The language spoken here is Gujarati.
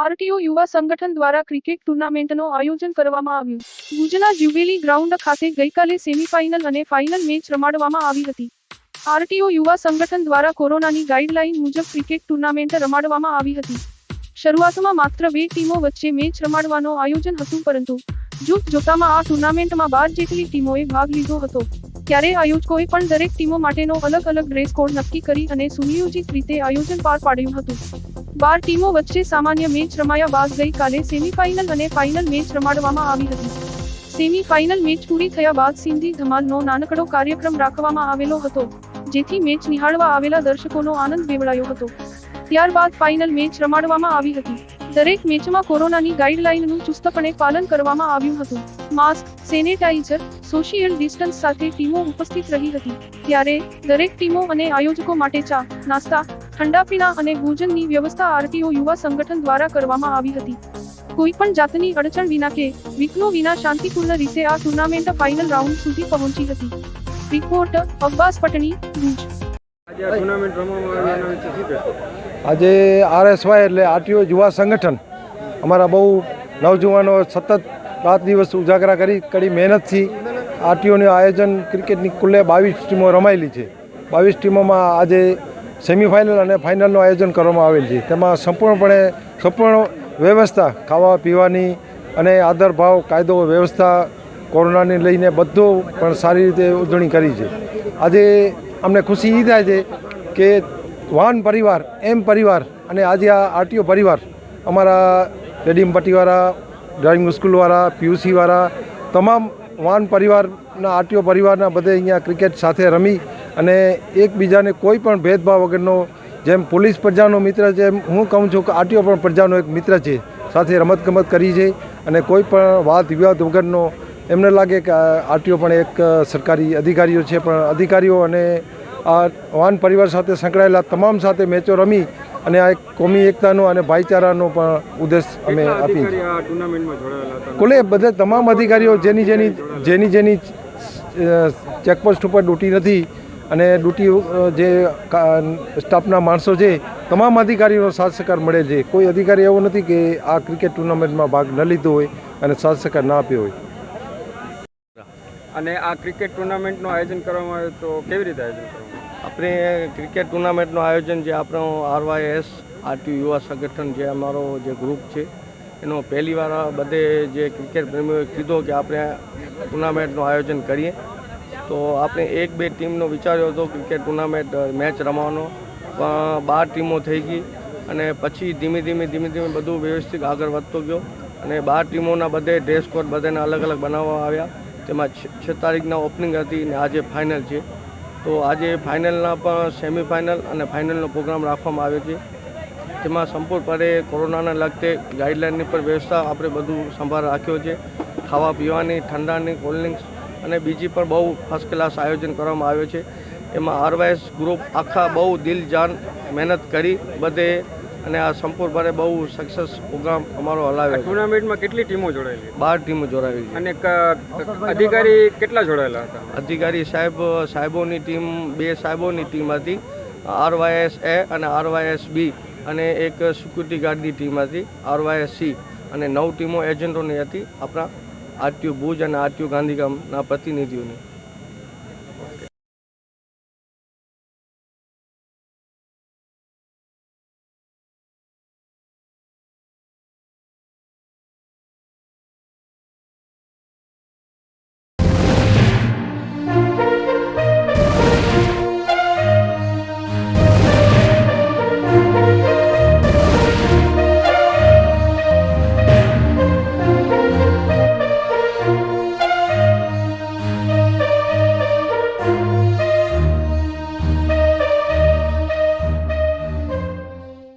આરટીઓ યુવા સંગઠન દ્વારા ક્રિકેટ ટુર્નામેન્ટનું આયોજન કરવામાં આવ્યું. ભુજના જ્યુબિલી ગ્રાઉન્ડ ખાતે ગઈકાલે સેમીફાઇનલ અને ફાઇનલ મેચ રમાડવામાં આવી હતી. આરટીઓ યુવા સંગઠન દ્વારા કોરોનાની ગાઈડલાઈન મુજબ ક્રિકેટ ટુર્નામેન્ટ રમાડવામાં આવી હતી. શરૂઆતમાં માત્ર 2 ટીમો વચ્ચે મેચ રમાડવાનું આયોજન હતું, પરંતુ જોતજોતામાં આ ટુર્નામેન્ટમાં 12 જેટલી ટીમોએ ભાગ લીધો હતો. ત્યારે આયોજકોએ પણ દરેક ટીમો માટેનો અલગ અલગ ડ્રેસ કોડ નક્કી કરી અને સુનિયોજિત રીતે આયોજન પાર પાડ્યું હતું. 12 ટીમો વચ્ચે સામાન્ય મેચ રમાયા બાદ ગઈકાલે સેમીફાઇનલ અને ફાઇનલ મેચ રમાડવામાં આવી હતી. સેમીફાઇનલ મેચ પૂરી થયા બાદ સિંધી ધમાલનો નાનકડો કાર્યક્રમ રાખવામાં આવેલો હતો, જેથી મેચ નિહાળવા આવેલા દર્શકોનો આનંદ બેવડાયો હતો. ત્યારબાદ ફાઇનલ મેચ રમાડવામાં આવી હતી. દરેક મેચમાં કોરોનાની ગાઈડલાઈનનું ચુસ્તપણે પાલન કરવામાં આવ્યું હતું. માસ્ક, સેનેટાઈઝર, સોશિયલ ડિસ્ટન્સ સાથે ટીમો ઉપસ્થિત રહી હતી. ત્યારે દરેક ટીમો અને આયોજકો માટે ચા, નાસ્તા, ઠંડા પીણા અને ભોજનની વ્યવસ્થા આરટીઓ યુવા સંગઠન દ્વારા કરવામાં આવી હતી. કોઈ પણ જાતની અડચણ વિના કે વિઘ્નો વિના શાંતિપૂર્ણ રીતે આ ટુર્નામેન્ટ ફાઇનલ રાઉન્ડ સુધી પહોંચી હતી. રિપોર્ટ અબ્બાસ પટણી, ભુજ. આજે આરએસવાય એટલે આરટીઓ યુવા સંગઠન અમારા બહુ નવજુવાનો સતત રાત દિવસ ઉજાગરા કરી કડી મહેનતથી આરટીઓનું આયોજન ક્રિકેટની કુલ્લે 22 ટીમો રમાયેલી છે. 22 ટીમોમાં આજે સેમીફાઇનલ અને ફાઇનલનું આયોજન કરવામાં આવેલ છે. તેમાં સંપૂર્ણ વ્યવસ્થા ખાવા પીવાની અને આદરભાવ કાયદો વ્યવસ્થા કોરોનાને લઈને બધું પણ સારી રીતે ઉજવણી કરી છે. આજે અમને ખુશી એ થાય છે કે વાન પરિવાર, એમ પરિવાર અને આજે આ આરટીઓ પરિવાર અમારા રેડીમ પટ્ટીવાળા, ડ્રાઇવિંગ સ્કૂલવાળા, પીયુસીવાળા તમામ વાન પરિવારના આરટીઓ પરિવારના બધે અહીંયા ક્રિકેટ સાથે રમી અને એકબીજાને કોઈ પણ ભેદભાવ વગરનો, જેમ પોલીસ પ્રજાનો મિત્ર છે એમ હું કહું છું કે આરટીઓ પણ પ્રજાનો એક મિત્ર છે. સાથે રમતગમત કરી છે અને કોઈ પણ વાદ વિવાદ વગરનો એમને લાગે કે આરટીઓ પણ એક સરકારી અધિકારીઓ છે, પણ અધિકારીઓ અને આ વાન પરિવાર સાથે સંકળાયેલા તમામ સાથે મેચો રમી અને આ એક કોમી એકતાનો અને ભાઈચારાનો પણ ઉદ્દેશ અમે આપીએ છીએ. કુલે બધા તમામ અધિકારીઓ જેની ચેકપોસ્ટ ઉપર ડ્યુટી નથી અને ડ્યુટી જે સ્ટાફના માણસો છે તમામ અધિકારીઓનો સાથ સહકાર મળે છે. કોઈ અધિકારી એવો નથી કે આ ક્રિકેટ ટુર્નામેન્ટમાં ભાગ ન લીધો હોય અને સાથ સહકાર ના આપ્યો હોય. અને આ ક્રિકેટ ટુર્નામેન્ટનું આયોજન કરવામાં આવ્યું તો કેવી રીતે આયોજન કરવામાં? આપણે ક્રિકેટ ટુર્નામેન્ટનું આયોજન જે આપણો આરવાયએસ આરટીઓ યુવા સંગઠન જે અમારો જે ગ્રુપ છે એનો પહેલીવાર બધે જે ક્રિકેટ પ્રેમીઓએ કીધો કે આપણે ટુર્નામેન્ટનું આયોજન કરીએ. તો આપણે 1-2 ટીમનો વિચાર્યો હતો ક્રિકેટ ટુર્નામેન્ટ મેચ રમવાનો, પણ 12 ટીમો થઈ ગઈ અને પછી ધીમે ધીમે બધું વ્યવસ્થિત આગળ વધતો ગયો અને 12 ટીમોના બધે ડ્રેસ કોડ બધાને અલગ અલગ બનાવવામાં આવ્યા. તેમાં 6 તારીખના ઓપનિંગ હતી અને આજે ફાઇનલ છે. તો આજે ફાઇનલના પણ સેમીફાઇનલ અને ફાઇનલનો પ્રોગ્રામ રાખવામાં આવ્યો છે. તેમાં સંપૂર્ણપણે કોરોનાને લગતે ગાઈડલાઇનની પર વ્યવસ્થા આપણે બધું સંભાળ રાખ્યો છે. ખાવા પીવાની, ઠંડાની, કોલ્ડ્રિંક્સ અને બીજી પણ બહુ ફર્સ્ટ ક્લાસ આયોજન કરવામાં આવ્યો છે. એમાં આરવાયએસ ગ્રુપ આખા બહુ દિલ જાન મહેનત કરી બધે અને આ સંપૂર્ણપણે બહુ સક્સેસ પ્રોગ્રામ અમારો હલાવ્યો. ટુર્નામેન્ટમાં કેટલી ટીમો જોડાયેલી? 12 ટીમો જોડાયેલી છે. અને અધિકારી કેટલા જોડાયેલા હતા? અધિકારી સાહેબોની ટીમ, 2 સાહેબોની ટીમ હતી, આરવાયએસ એ અને આરવાયએસ બી, અને એક સિક્યુરિટી ગાર્ડની ટીમ હતી આરવાયએસ સી, અને 9 ટીમો એજન્ટોની હતી આપણા આરટીઓ ભુજ અને આરટીઓ ગાંધીધામના પ્રતિનિધિઓની.